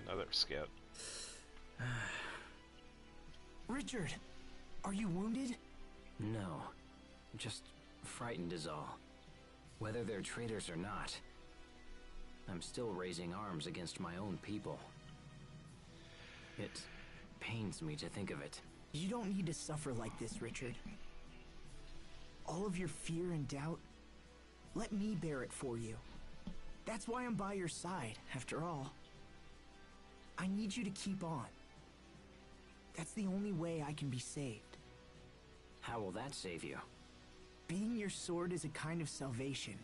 Another scout. Richard, are you wounded? No. Just frightened is all. Whether they're traitors or not, I'm still raising arms against my own people. It pains me to think of it. You don't need to suffer like this, Richard. All of your fear and doubt, let me bear it for you. That's why I'm by your side, after all. I need you to keep on. That's the only way I can be saved. How will that save you? Being your sword is a kind of salvation.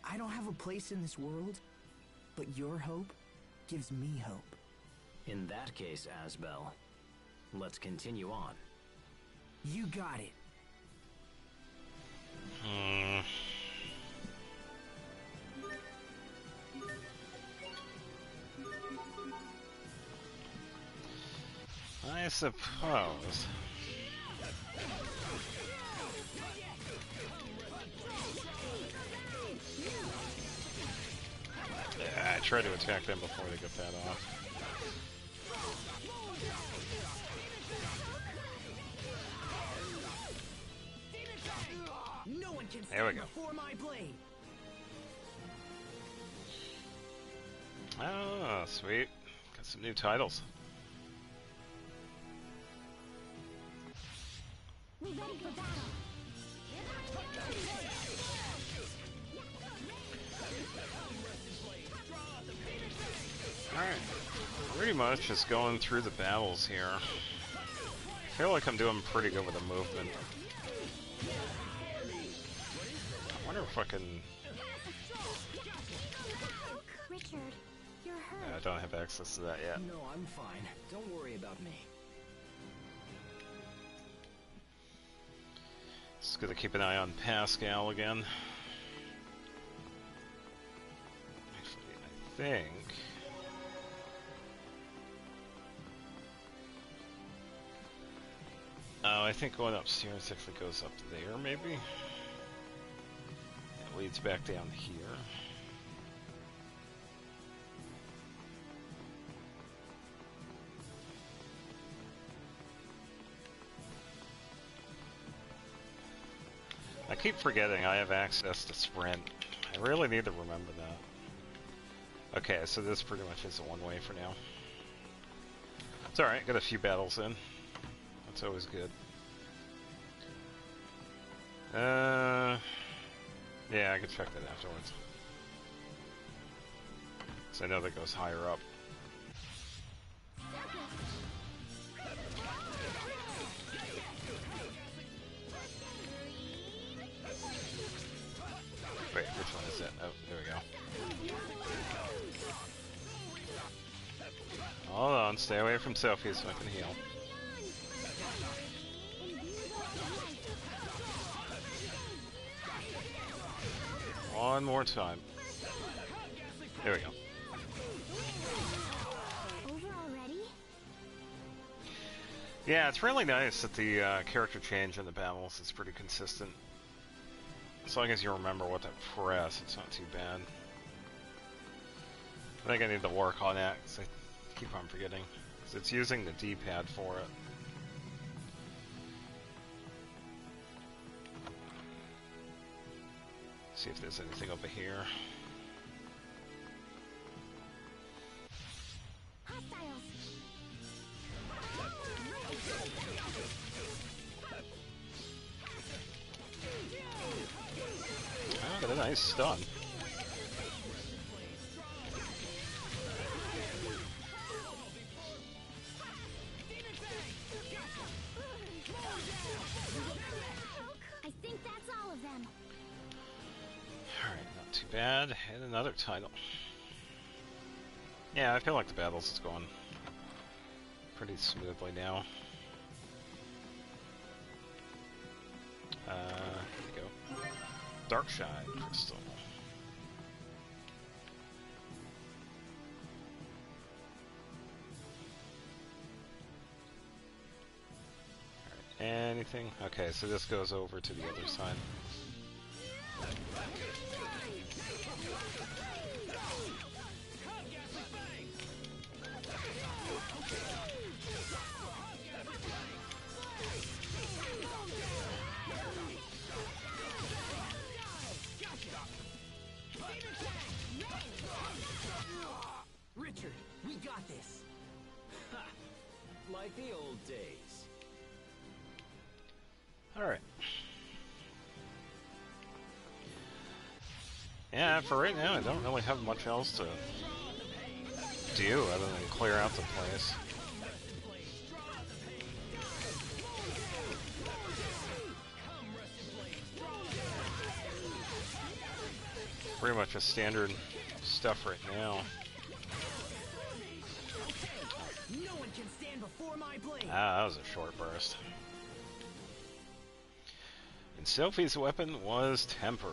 I don't have a place in this world, but your hope gives me hope. In that case, Asbel, let's continue on. You got it. I suppose. Yeah, I tried to attack them before they got that off. No one can there we go. Before my blade. Oh, sweet. Got some new titles. We're ready for battle. Alright. Pretty much just going through the battles here. I feel like I'm doing pretty good with the movement. I wonder if I can... Richard, you're hurt. I don't have access to that yet. No, I'm fine. Don't worry about me. Just gonna keep an eye on Pascal again. Actually, I think... Oh, I think going upstairs actually goes up there, maybe? It leads back down here. I keep forgetting I have access to sprint. I really need to remember that. Okay, so this pretty much is a one-way for now. It's alright, got a few battles in. That's always good. Yeah, I can check that afterwards. So I know that goes higher up. Wait, which one is it? Oh, there we go. Hold on, stay away from Sophie so I can heal. One more time. There we go. Over already? Yeah, it's really nice that the character change in the battles is pretty consistent. As long as you remember what to press, it's not too bad. I think I need to work on that, because I keep on forgetting. Because it's using the D-pad for it. See if there's anything over here. Hostiles. Oh, got a nice stun. I think that's all of them. Alright, not too bad. And another title. Yeah, I feel like the battles is going pretty smoothly now. Here we go. Darkshine Crystal. Alright, anything? Okay, so this goes over to the other side. got this. Ha! Like the old days. Alright. Yeah, for right now, I don't really have much else to do other than clear out the place. Pretty much a standard stuff right now. No one can stand before my blade. Ah, that was a short burst. And Sophie's weapon was tempered.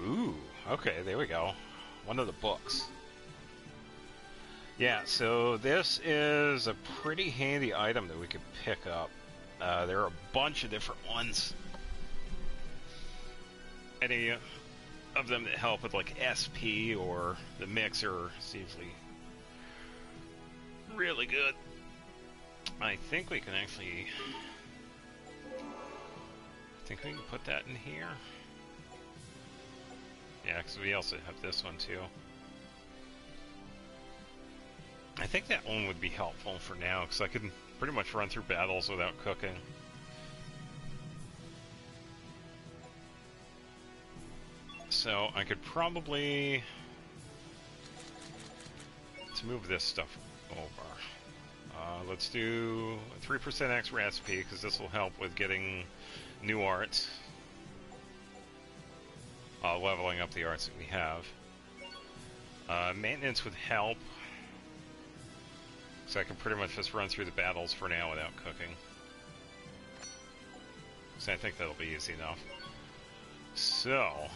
Ooh, okay, there we go. One of the books. Yeah, so this is a pretty handy item that we could pick up. There are a bunch of different ones. Any of them that help with like SP or the mixer is usually really good. I think we can actually... I think we can put that in here. Yeah, because we also have this one too. I think that one would be helpful for now, because I can pretty much run through battles without cooking. So I could probably... Let's move this stuff over. Let's do 3% extra SP, because this will help with getting new arts. Leveling up the arts that we have. Maintenance would help. So I can pretty much just run through the battles for now without cooking. So I think that'll be easy enough. So...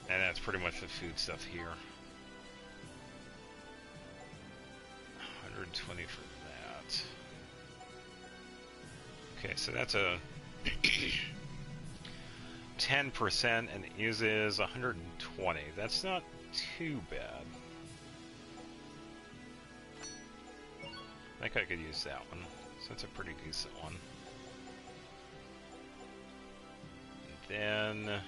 And that's pretty much the food stuff here. 120 for that. Okay, so that's a 10% and it uses 120. That's not too bad. I think I could use that one. So that's a pretty decent one. And then...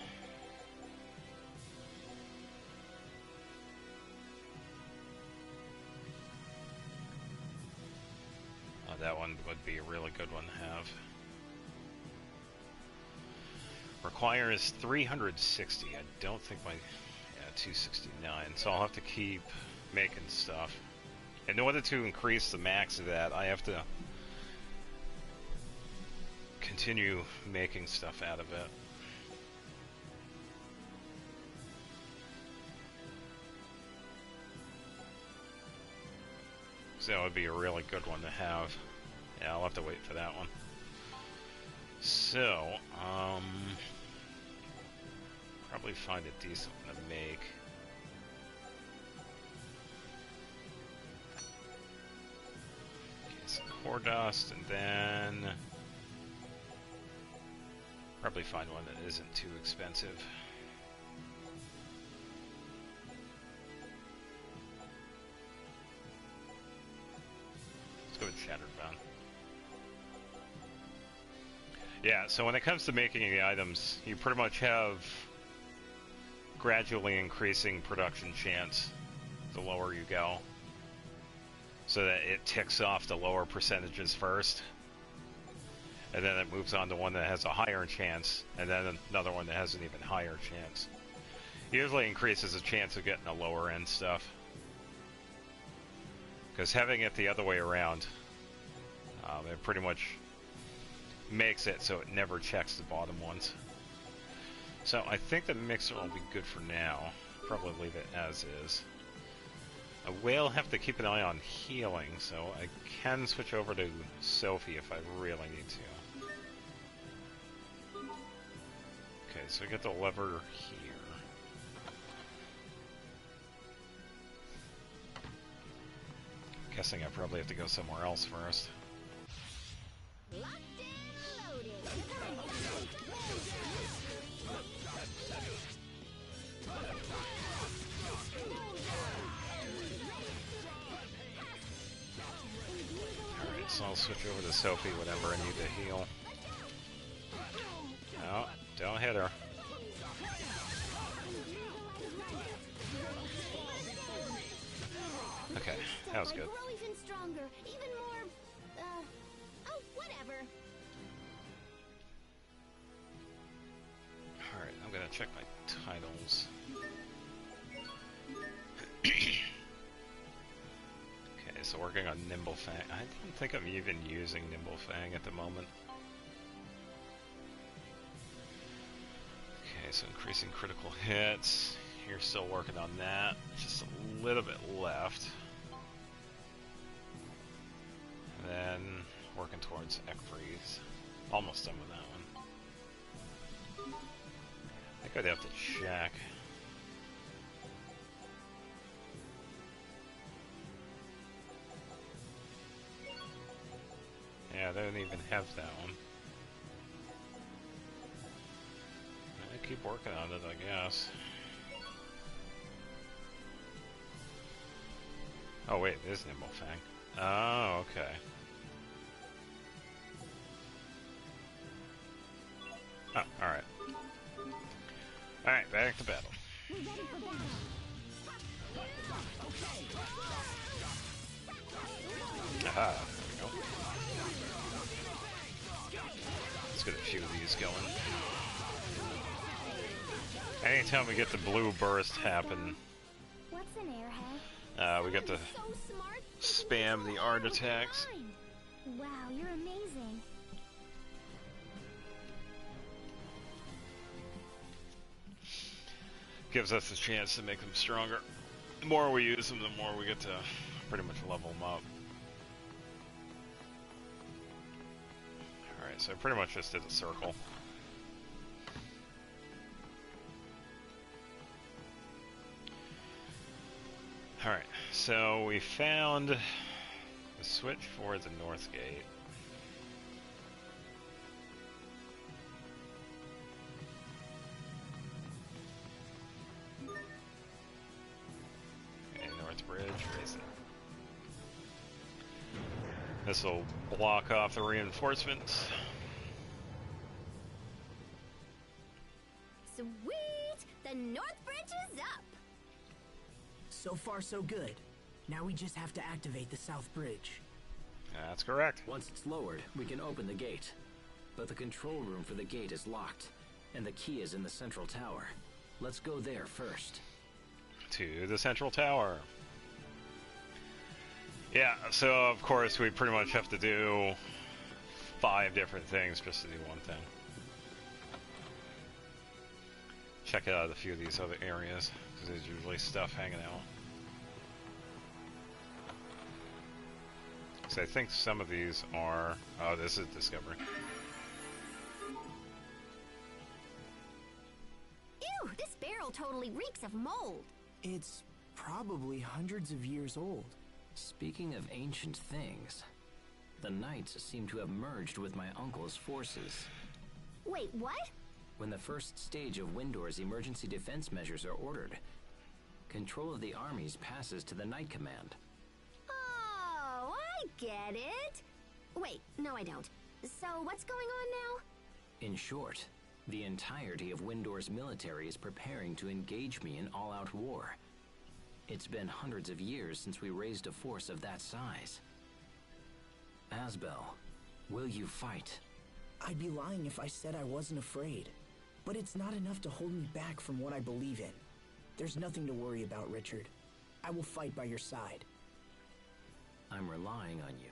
Oh, that one would be a really good one to have. Requires 360. I don't think my... Yeah, 269. So I'll have to keep making stuff. In order to increase the max of that, I have to continue making stuff out of it. So that would be a really good one to have. Yeah, I'll have to wait for that one. So, probably find a decent one to make. Core dust, and then probably find one that isn't too expensive. Let's go with Shattered Bone. Yeah, so when it comes to making the items, you pretty much have gradually increasing production chance the lower you go. So that it ticks off the lower percentages first. And then it moves on to one that has a higher chance, and then another one that has an even higher chance. Usually increases the chance of getting the lower end stuff. Because having it the other way around, it pretty much makes it so it never checks the bottom ones. So I think the mixer will be good for now. Probably leave it as is. I will have to keep an eye on healing, so I can switch over to Sophie if I really need to. Okay, so I get the lever here. Guessing I probably have to go somewhere else first. Locked and loaded. I'll switch over to Sophie whenever I need to heal. No, don't hit her. Okay, that was good. Grow even stronger, even more, oh, whatever. Alright, I'm gonna check my titles. Okay, so working on Nimble Fang. I don't think I'm even using Nimble Fang at the moment. Okay, so increasing critical hits. You're still working on that. Just a little bit left. And then working towards Ekfreeze. Almost done with that one. I think I'd have to check. Yeah, they don't even have that one. I keep working on it, I guess. Oh wait, it is Nimble Fang. Oh, okay. Oh, alright. Alright, back to battle. Aha, there we go. Let's get a few of these going. Anytime we get the blue burst happen, What's an airhead? we get to So smart. spam the art attacks. Wow, you're amazing. Gives us a chance to make them stronger. The more we use them, the more we get to pretty much level them up. Alright, so I pretty much just did a circle. Alright, so we found the switch for the north gate. Okay, north bridge, raise it. This will block off the reinforcements. Sweet! The North Bridge is up! So far, so good. Now we just have to activate the South Bridge. That's correct. Once it's lowered, we can open the gate. But the control room for the gate is locked, and the key is in the central tower. Let's go there first. To the central tower. Yeah, so of course we pretty much have to do 5 different things just to do one thing. Check out a few of these other areas, because there's usually stuff hanging out. So I think some of these are... Oh, this is Discovery. Ew, this barrel totally reeks of mold. It's probably hundreds of years old. Speaking of ancient things, the knights seem to have merged with my uncle's forces. Wait, what? When the first stage of Windor's emergency defense measures are ordered, control of the armies passes to the Knight Command. Oh, I get it. Wait, no I don't. So what's going on now? In short, the entirety of Windor's military is preparing to engage me in all-out war. It's been hundreds of years since we raised a force of that size. Asbel, will you fight? I'd be lying if I said I wasn't afraid. But it's not enough to hold me back from what I believe in. There's nothing to worry about, Richard. I will fight by your side. I'm relying on you.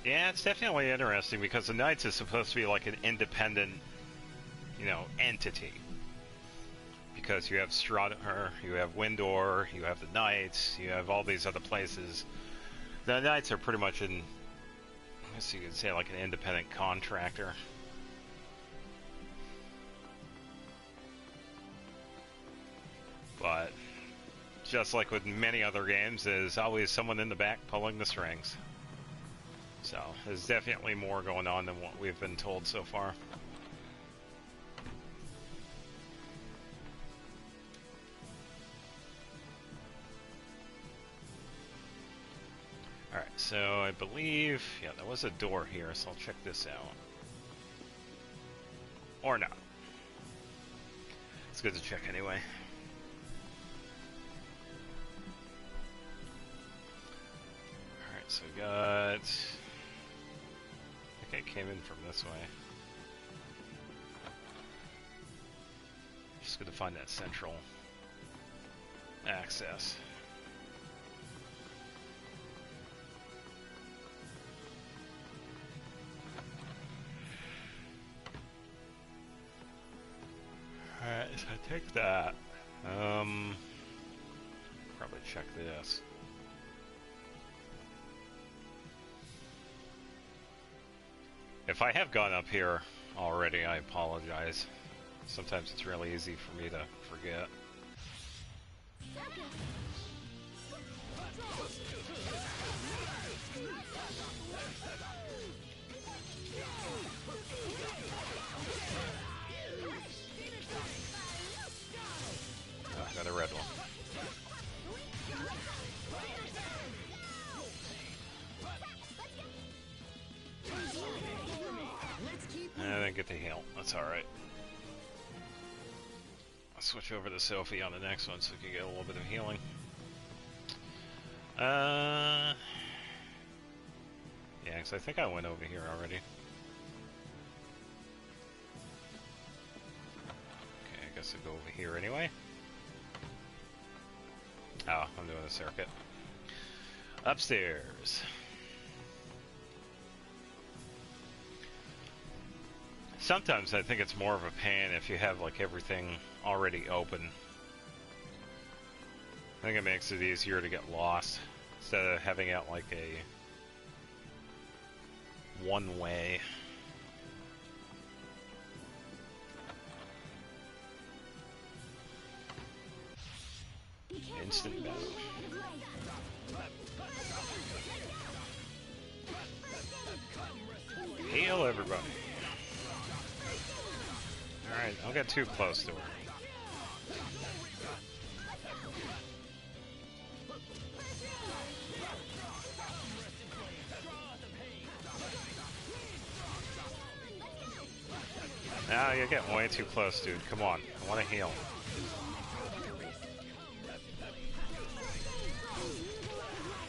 Yeah, it's definitely interesting because the Knights is supposed to be like an independent, entity. Because you have Strahd, you have Windor, you have the Knights, you have all these other places. The Knights are pretty much I guess you could say like an independent contractor. But just like with many other games, there's always someone in the back pulling the strings. So there's definitely more going on than what we've been told so far. Alright, So I believe, yeah, there was a door here, so I'll check this out. Or not. It's good to check anyway. Alright, so we got... I think I came in from this way. Just gonna find that central access. Alright, so I take that. Probably check this. If I have gone up here already, I apologize. Sometimes it's really easy for me to forget. Oh, got a red one. I didn't get the heal. That's alright. I'll switch over to Sophie on the next one so we can get a little bit of healing. Yeah, because I think I went over here already. Okay, I guess I'll go over here anyway. Oh, I'm doing a circuit. Upstairs. Sometimes I think it's more of a pain if you have like everything already open. I think it makes it easier to get lost instead of having it like a one way. Instant battle. Heal everybody. Alright, don't get too close to her. Now you're getting way too close, dude. Come on, I want to heal.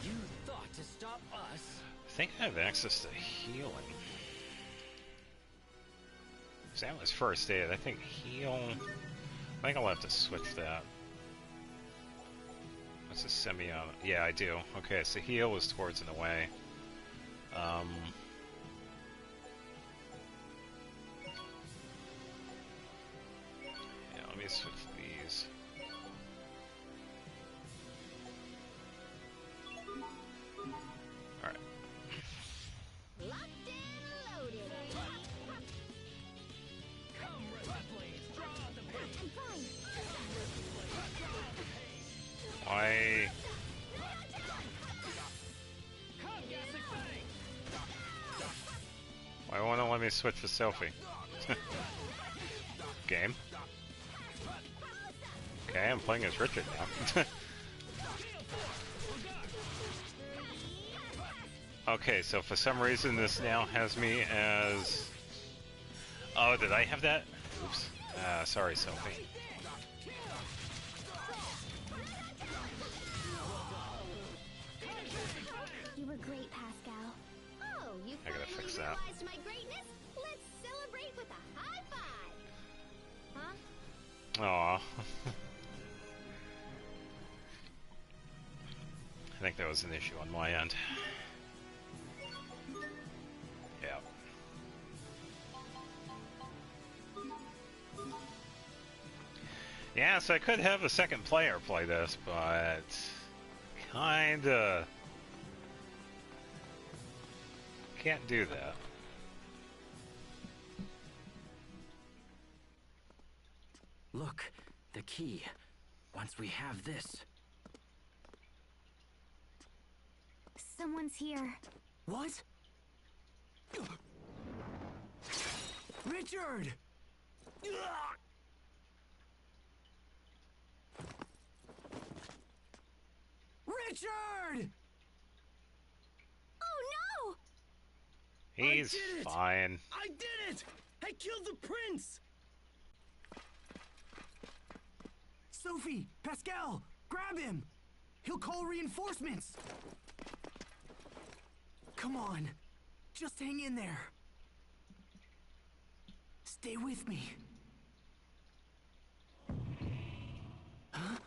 You thought to stop us? I think I have access to healing. That was first aid. I think heal... I think I'll have to switch that. What's a semi-auto? Yeah, I do. Okay, so heal is towards and away. Yeah, let me switch these. Alright. Why? Why won't it let me switch to Sophie? Game. Okay, I'm playing as Richard now. Okay, so for some reason this now has me as... Oh, did I have that? Oops. Sorry, Sophie. You were great, Pascal. Oh, you I gotta fix that. realized my greatness? Let's celebrate with a high five. Huh? Aw. I think that was an issue on my end. Yeah. Yeah, so I could have a second player play this, but kinda can't do that. Look, the key. Once we have this... Someone's here. What? Richard! Richard! He's I did it! fine. I did it! I killed the prince! Sophie! Pascal! Grab him! He'll call reinforcements! Come on. Just hang in there. Stay with me. Huh?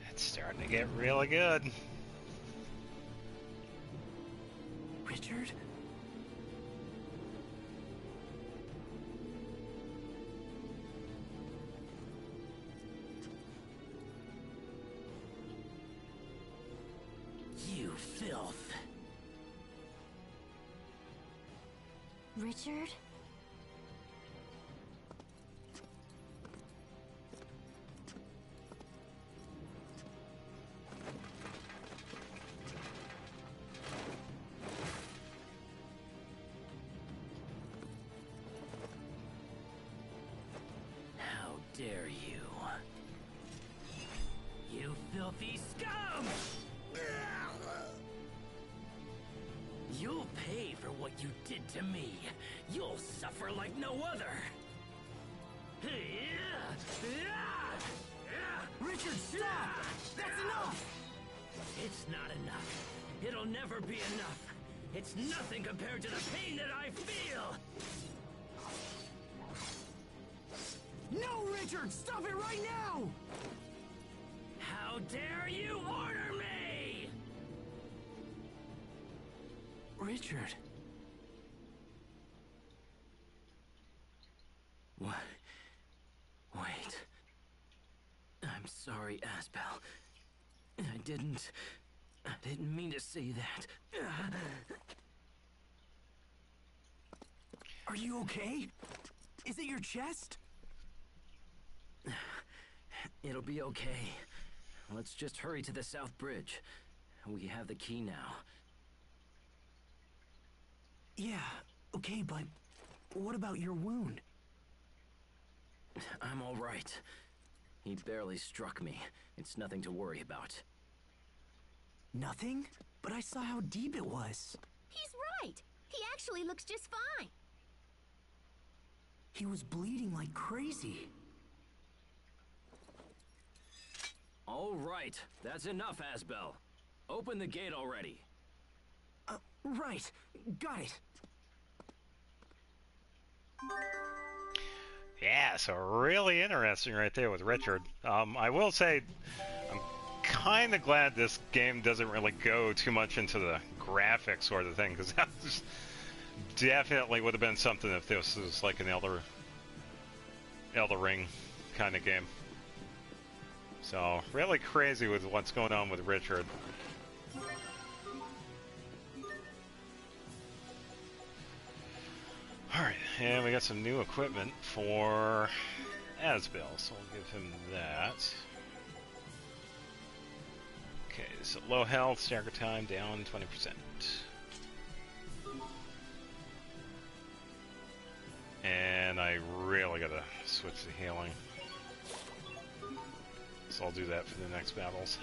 It's starting to get really good. Richard? You filth. Richard? How dare you? You filthy scum! You'll pay for what you did to me. You'll suffer like no other. Richard, stop! That's enough! It's not enough. It'll never be enough. It's nothing compared to the pain that I feel. No, Richard! Stop it right now! How dare you order me? Richard. What? Wait. I'm sorry, Asbel. I didn't mean to say that. Are you okay? Is it your chest? It'll be okay. Let's just hurry to the South Bridge. We have the key now. Yeah, okay, but what about your wound? I'm all right. He barely struck me. It's nothing to worry about. Nothing? But I saw how deep it was. He's right. He actually looks just fine. He was bleeding like crazy. All right, that's enough, Asbel. Open the gate already. Right. Got it. Yeah, so really interesting right there with Richard. I will say, I'm kind of glad this game doesn't really go too much into the graphics sort of thing, because that was definitely would have been something if this was like an Elder Ring kind of game. So, really crazy with what's going on with Richard. Alright, and we got some new equipment for Asbel, so we'll give him that. Okay, so low health, stagger time down 20%. And I really gotta switch to healing. So I'll do that for the next battles.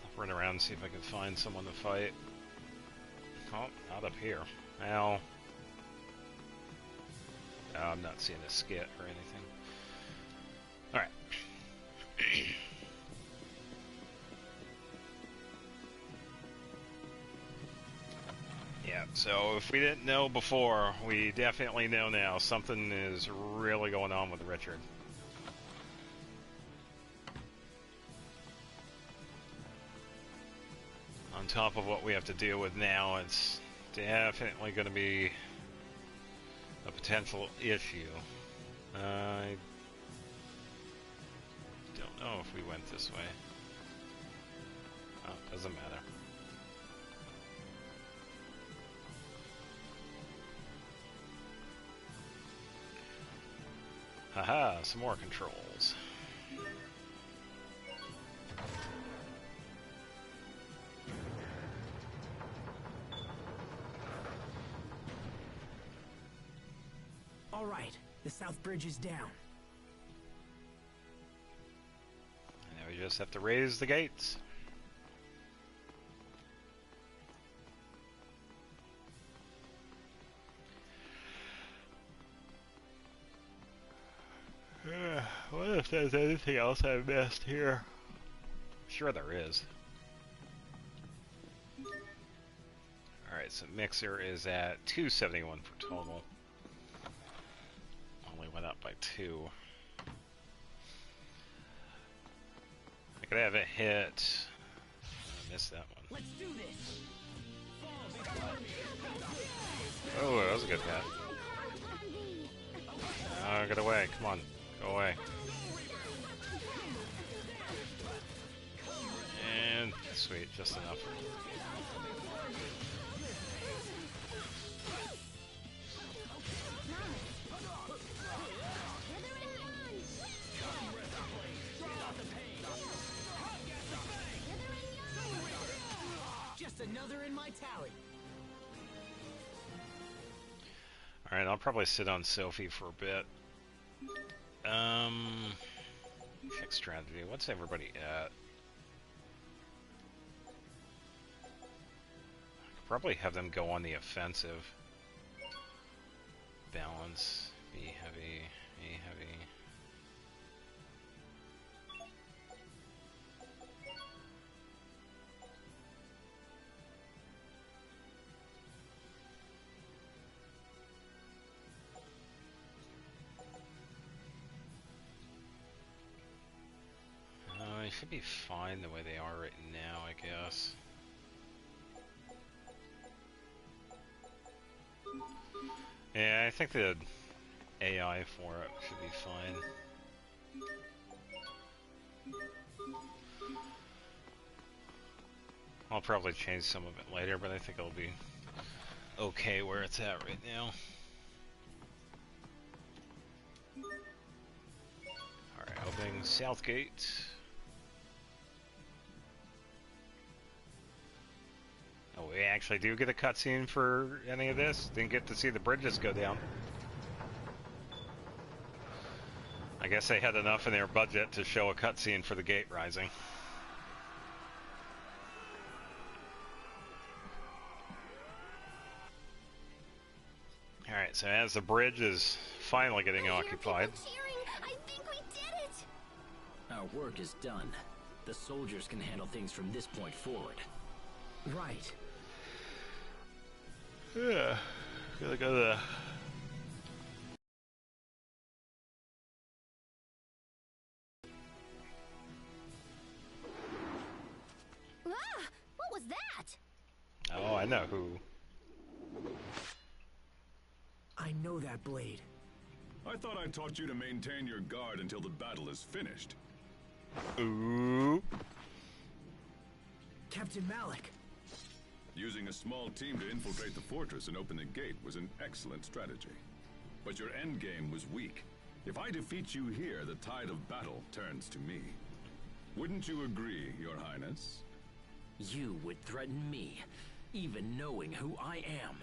I'll run around and see if I can find someone to fight. Oh, not up here. Well, I'm not seeing a skit or anything. Alright. Yeah, so if we didn't know before, we definitely know now. Something is really going on with Richard. On top of what we have to deal with now, it's definitely going to be a potential issue. I don't know if we went this way. Oh, doesn't matter. Haha, some more controls. The south bridge is down. And now we just have to raise the gates. What if there's anything else I've missed here? Sure there is. Alright, so Mixer is at 271 for total. Only went up by 2. I could have it hit. I missed that one. Let's do this. Oh, that was a good hit. Oh, get away. Come on. Go away. And sweet, just enough. Just another in my tally. Alright, I'll probably sit on Sophie for a bit. Fixed strategy. What's everybody at? I could probably have them go on the offensive. Balance. Be heavy. Be heavy. They should be fine the way they are right now, I guess. Yeah, I think the AI for it should be fine. I'll probably change some of it later, but I think it'll be okay where it's at right now. Alright, opening Southgate. Oh, we actually do get a cutscene for any of this? Didn't get to see the bridges go down. I guess they had enough in their budget to show a cutscene for the gate rising. Alright, so as the bridge is finally getting occupied. I think we did it! Our work is done. The soldiers can handle things from this point forward. Right. Yeah, gotta go to Ah! What was that? Oh, I know who. I know that blade. I thought I taught you to maintain your guard until the battle is finished. Ooh. Captain Malik. Using a small team to infiltrate the fortress and open the gate was an excellent strategy. But your endgame was weak. If I defeat you here, the tide of battle turns to me. Wouldn't you agree, Your Highness? You would threaten me, even knowing who I am.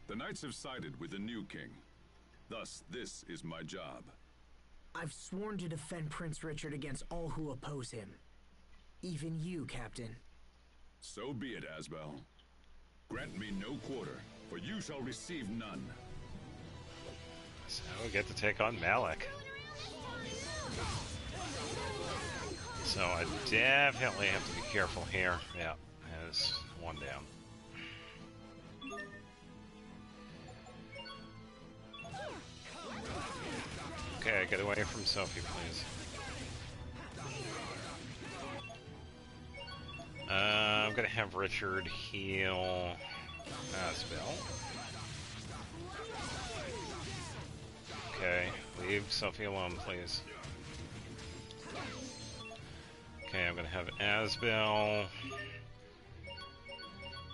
The knights have sided with the new king. Thus, this is my job. I've sworn to defend Prince Richard against all who oppose him. Even you, Captain. So be it, Asbel. Grant me no quarter, for you shall receive none. So we get to take on Malik. So I definitely have to be careful here. Yeah, there's one down. Okay, get away from Sophie, please. I'm gonna have Richard heal Asbel. Okay, leave Sophie alone, please. Okay, I'm gonna have Asbel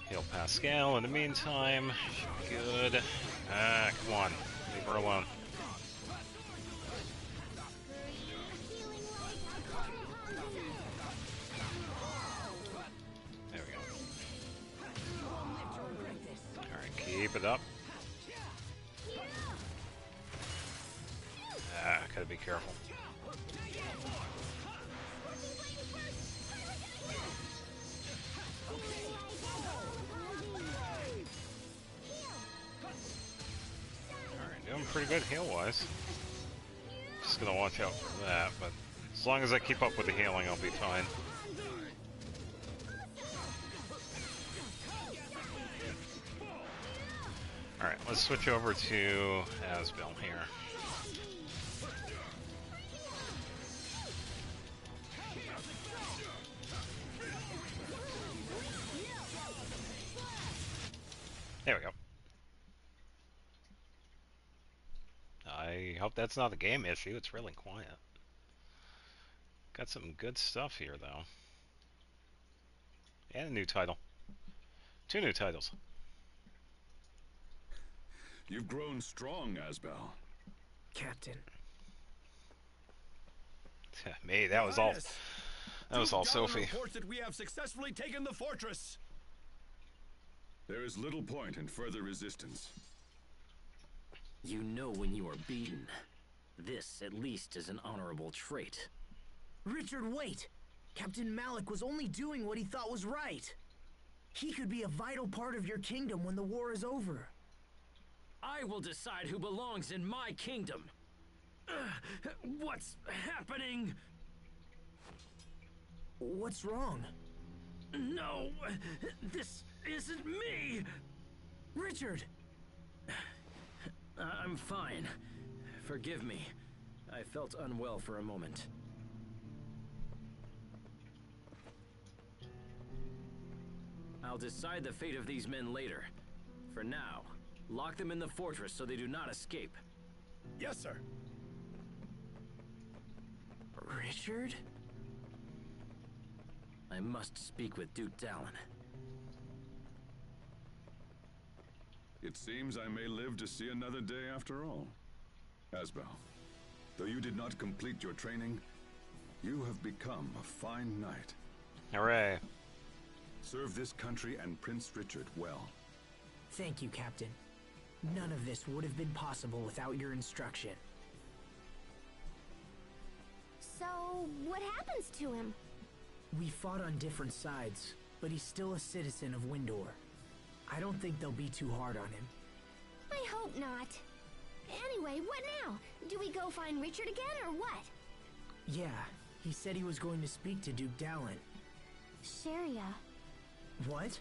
heal Pascal in the meantime. Should be good. Ah, come on. Leave her alone. There we go. Alright, keep it up. gotta be careful. Alright, doing pretty good heal-wise. Just gonna watch out for that, but as long as I keep up with the healing, I'll be fine. Alright, let's switch over to Asbel here. There we go. I hope that's not a game issue. It's really quiet. Got some good stuff here, though. And a new title. 2 new titles. You've grown strong, Asbel. Captain. Me, that was all. That was all Sophie. Reports that we have successfully taken the fortress. There is little point in further resistance. You know when you are beaten. This, at least, is an honorable trait. Richard, wait! Captain Malik was only doing what he thought was right. He could be a vital part of your kingdom when the war is over. I will decide who belongs in my kingdom. What's happening? What's wrong? No, this isn't me. Richard! I'm fine. Forgive me. I felt unwell for a moment. I'll decide the fate of these men later. For now, lock them in the fortress so they do not escape. Yes, sir. Richard? I must speak with Duke Dallin. It seems I may live to see another day after all. Asbel, though you did not complete your training, you have become a fine knight. Hooray. Serve this country and Prince Richard well. Thank you, Captain. None of this would have been possible without your instruction. So, what happens to him? We fought on different sides, but he's still a citizen of Windor. I don't think they'll be too hard on him. I hope not. Anyway, what now? Do we go find Richard again, or what? Yeah, he said he was going to speak to Duke Dallin. Sharia. What?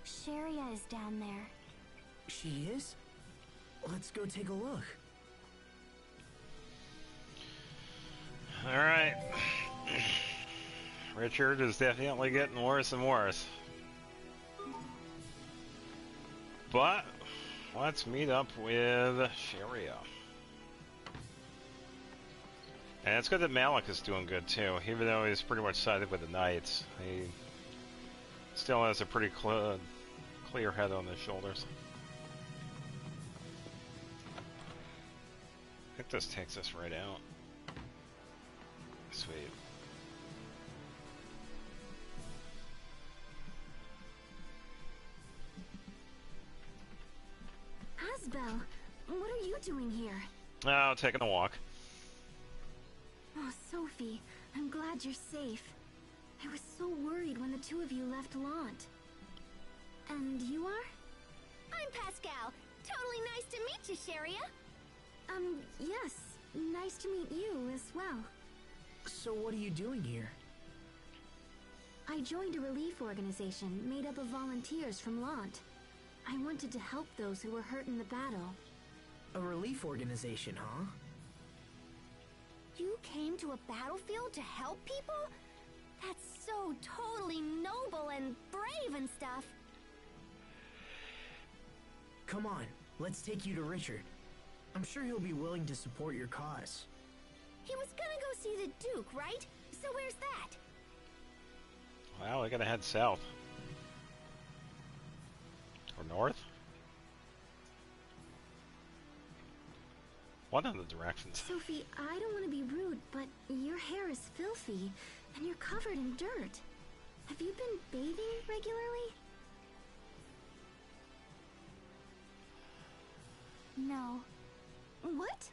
Sharia is down there. She is? Let's go take a look. Alright. Richard is definitely getting worse and worse. But let's meet up with Sharia. And it's good that Malik is doing good too, even though he's pretty much sided with the Knights. He still has a pretty clear head on his shoulders. I think this takes us right out. Sweet. Asbel, what are you doing here? Oh, taking a walk. Oh, Sophie, I'm glad you're safe. I was so worried when the two of you left Lant. And you are? I'm Pascal. Totally nice to meet you, Sharia. Yes. Nice to meet you as well. So what are you doing here? I joined a relief organization made up of volunteers from Lant. I wanted to help those who were hurt in the battle. A relief organization, huh? You came to a battlefield to help people? That's so totally noble and brave and stuff. Come on, let's take you to Richard. I'm sure he'll be willing to support your cause. He was gonna go see the Duke, right? So where's that? Well, we gotta head south. Or north? One of the directions. Sophie, I don't want to be rude, but your hair is filthy, and you're covered in dirt. Have you been bathing regularly? No. What?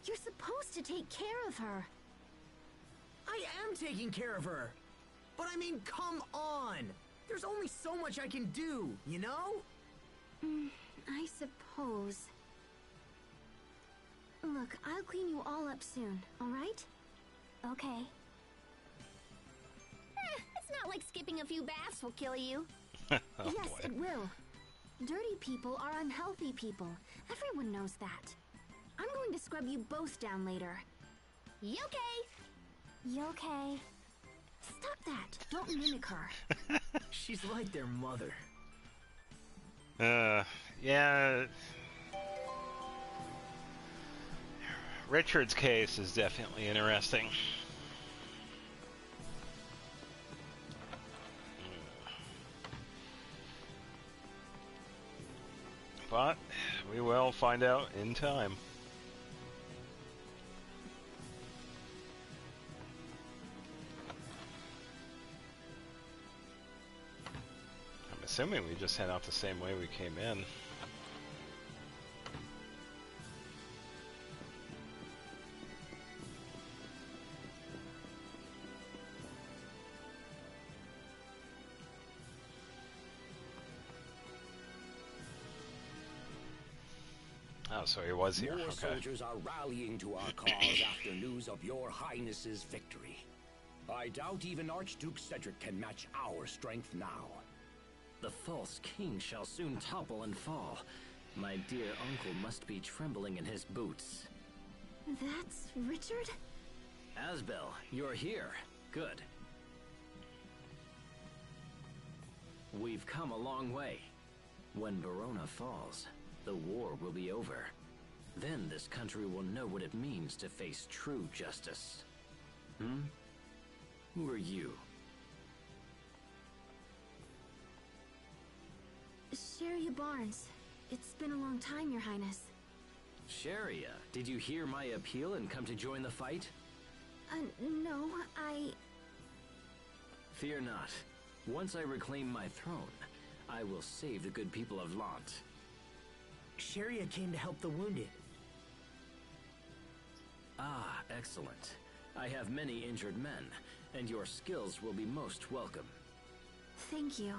You're supposed to take care of her. I am taking care of her. But I mean, come on. There's only so much I can do, you know? I suppose. Look, I'll clean you all up soon, alright? Okay. It's not like skipping a few baths will kill you. Oh, Yes, boy. it will. Dirty people are unhealthy people. Everyone knows that. I'm going to scrub you both down later. You okay? You okay? Stop that. Don't mimic her. She's like their mother. Yeah. Richard's case is definitely interesting. But we will find out in time. I'm assuming we just head out the same way we came in. Oh, so he was here. More Okay. soldiers are rallying to our cause after news of your highness's victory. I doubt even Archduke Cedric can match our strength now. The false king shall soon topple and fall. My dear uncle must be trembling in his boots. That's Richard? Asbel, you're here. Good. We've come a long way. When Verona falls, the war will be over. Then this country will know what it means to face true justice. Who are you? Sharia Barnes. It's been a long time, Your Highness. Sharia, did you hear my appeal and come to join the fight? No, Fear not. Once I reclaim my throne, I will save the good people of Lant. Sharia came to help the wounded. Ah, excellent. I have many injured men, and your skills will be most welcome. Thank you.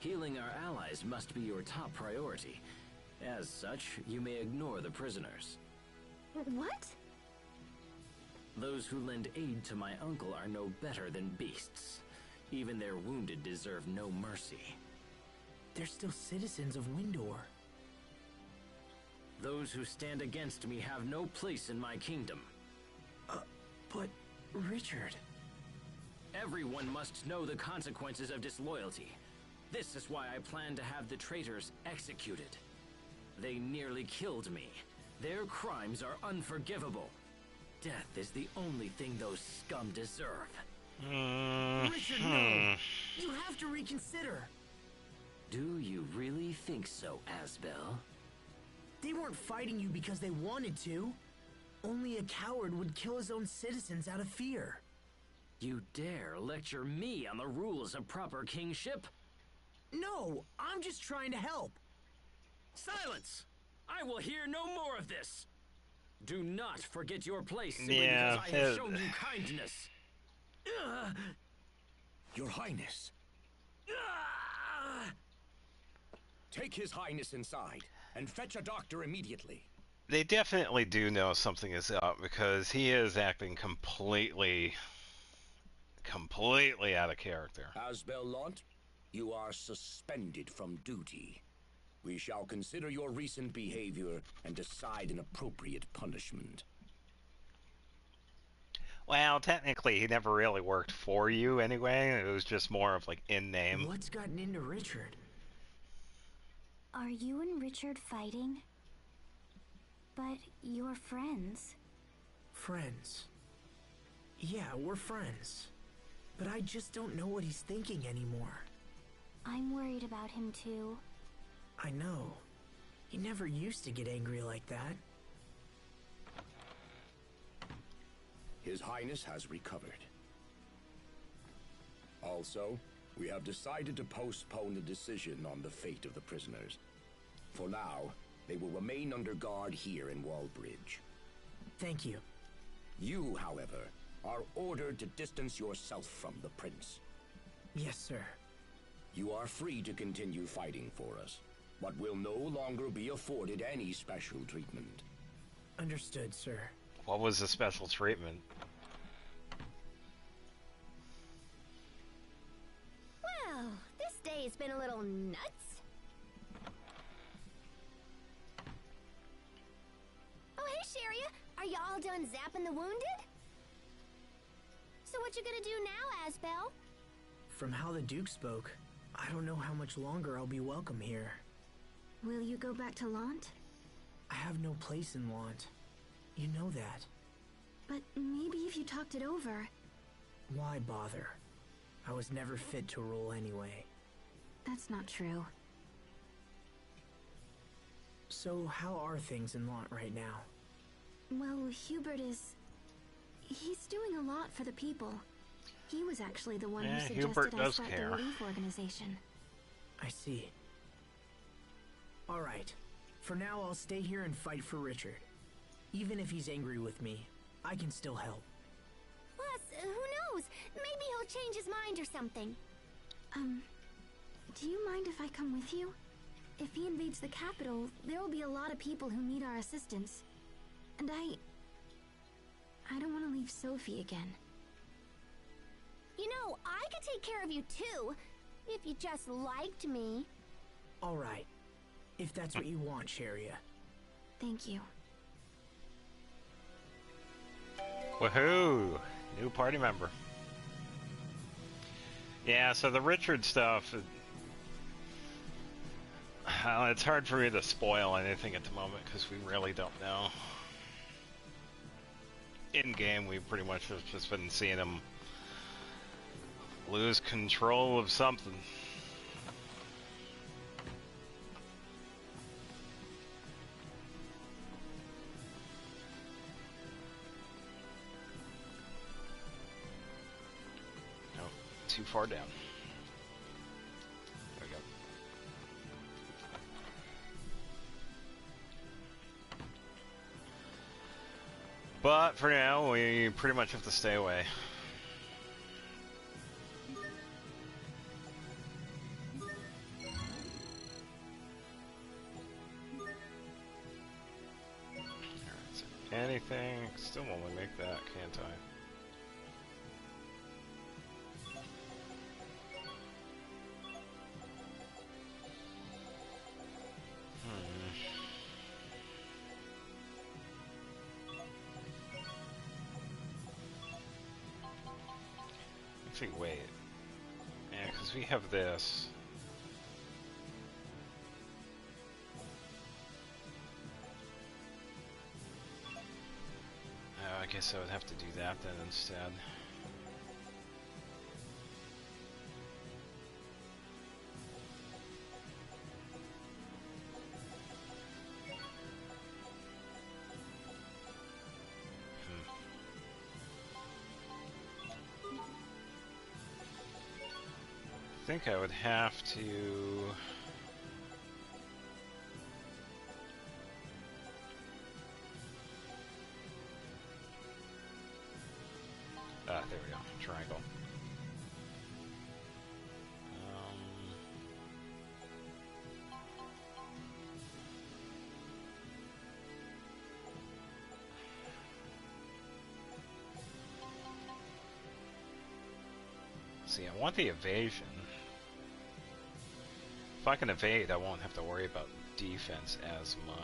Healing our allies must be your top priority. As such, you may ignore the prisoners. What? Those who lend aid to my uncle are no better than beasts. Even their wounded deserve no mercy. They're still citizens of Windor. Those who stand against me have no place in my kingdom. But Richard... Everyone must know the consequences of disloyalty. This is why I plan to have the traitors executed. They nearly killed me. Their crimes are unforgivable. Death is the only thing those scum deserve. Richard, no! You have to reconsider! Do you really think so, Asbel? They weren't fighting you because they wanted to. Only a coward would kill his own citizens out of fear. You dare lecture me on the rules of proper kingship? No, I'm just trying to help. Silence! I will hear no more of this! Do not forget your place simply Yeah, because I have shown you kindness. Your Highness. Take His Highness inside and fetch a doctor immediately. They definitely do know something is up because he is acting completely out of character. Asbel Lant, you are suspended from duty. We shall consider your recent behavior and decide an appropriate punishment. Well, technically, he never really worked for you anyway. It was just more of like in name. What's gotten into Richard? Are you and Richard fighting? But you're friends. Friends. Yeah, we're friends. But I just don't know what he's thinking anymore. I'm worried about him too. I know. He never used to get angry like that. His Highness has recovered. Also, we have decided to postpone the decision on the fate of the prisoners. For now, they will remain under guard here in Wallbridge. Thank you. You, however, are ordered to distance yourself from the prince. Yes, sir. You are free to continue fighting for us, but will no longer be afforded any special treatment. Understood, sir. What was the special treatment? Well, this day has been a little nuts. Oh, hey, Sharia. Are y'all done zapping the wounded? So what you gonna do now, Asbel? From how the Duke spoke, I don't know how much longer I'll be welcome here. Will you go back to Lant? I have no place in Lant. You know that. But maybe if you talked it over. Why bother? I was never fit to rule anyway. That's not true. So how are things in Lant right now? Well, Hubert is... he's doing a lot for the people. He was actually the one who Hubert suggested I does start care. the relief organization. I see. Alright. For now, I'll stay here and fight for Richard. Even if he's angry with me, I can still help. Plus, who knows? Maybe he'll change his mind or something. Do you mind if I come with you? If he invades the capital, there will be a lot of people who need our assistance. And I don't want to leave Sophie again. You know, I could take care of you too, if you just liked me. Alright. If that's what you want, Sharia. Thank you. Woohoo! New party member. Yeah, so the Richard stuff, it's hard for me to spoil anything at the moment because we really don't know. In game, we pretty much have just been seeing him lose control of something. Oh, too far down. There we go. But for now, we pretty much have to stay away. Anything? Still only make that, can't I? Actually, wait. Yeah, because we have this. I guess I would have to do that then instead. I think I would have to... there we go. Triangle. See, I want the evasion. If I can evade, I won't have to worry about defense as much.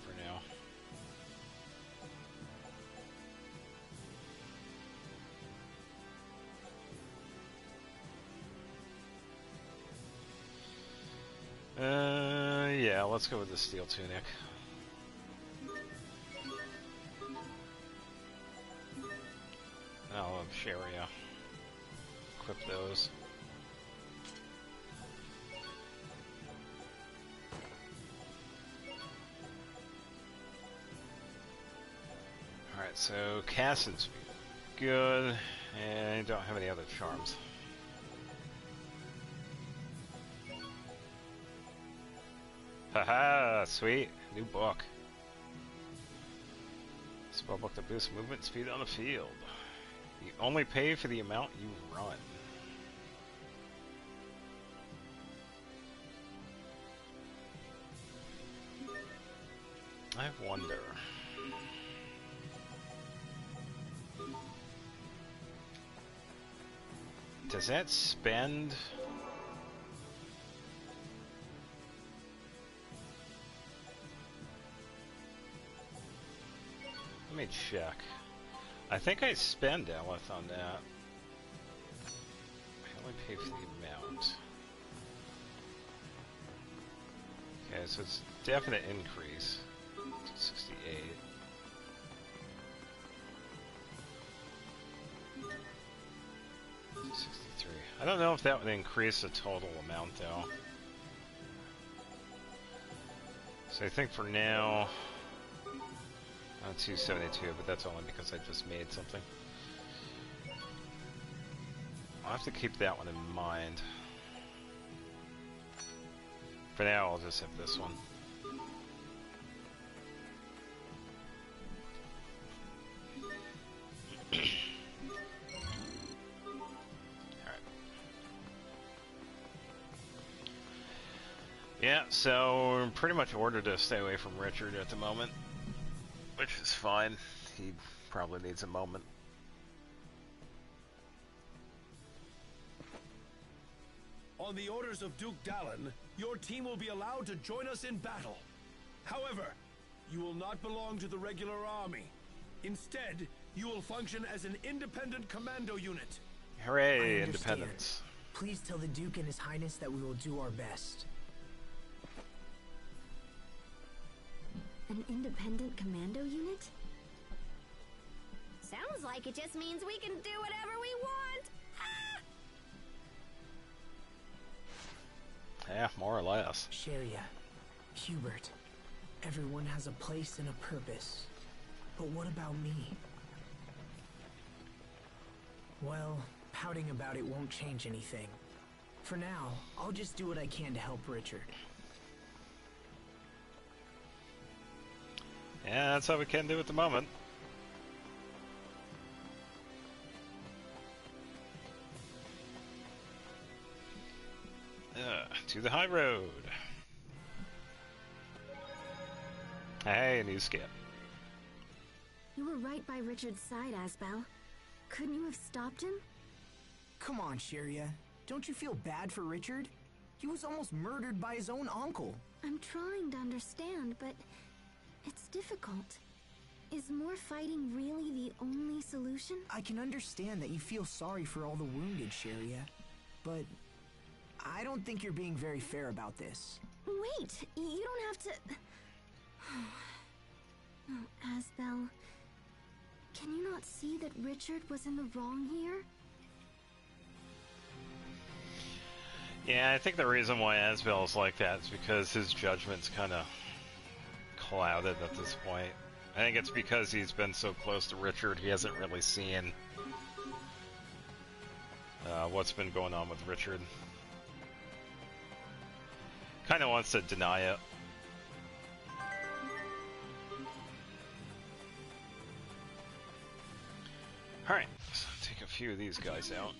For now. Yeah, let's go with the steel tunic. I'll have Sharia equip those. Alright, so Cassid's good, and I don't have any other charms. Haha, sweet. New book. Spellbook to boost movement speed on the field. You only pay for the amount you run. I wonder. Does that spend? Let me check. I think I spend Elith on that. I only pay for the amount. Okay, so it's a definite increase. 68. I don't know if that would increase the total amount though. So I think for now, 272, but that's only because I just made something. I'll have to keep that one in mind. For now, I'll just have this one. Yeah, so we're pretty much ordered to stay away from Richard at the moment, which is fine. He probably needs a moment. On the orders of Duke Dallin, your team will be allowed to join us in battle. However, you will not belong to the regular army. Instead, you will function as an independent commando unit. Hooray, independence. Please tell the Duke and His Highness that we will do our best. An independent commando unit? Sounds like it just means we can do whatever we want! Ah! Yeah, more or less. Sheria, Hubert, everyone has a place and a purpose. But what about me? Well, pouting about it won't change anything. For now, I'll just do what I can to help Richard. Yeah, that's all we can do at the moment. To the high road. Hey, new skip. You were right by Richard's side, Asbel. Couldn't you have stopped him? Come on, Sheria. Don't you feel bad for Richard? He was almost murdered by his own uncle. I'm trying to understand, but it's difficult. Is more fighting really the only solution? I can understand that you feel sorry for all the wounded, Sheria, but I don't think you're being very fair about this. Wait, you don't have to... Oh, Asbel, can you not see that Richard was in the wrong here? Yeah, I think the reason why Asbel is like that is because his judgment's kind of clouded at this point. I think it's because he's been so close to Richard, he hasn't really seen what's been going on with Richard. Kind of wants to deny it. Alright, so take a few of these guys out.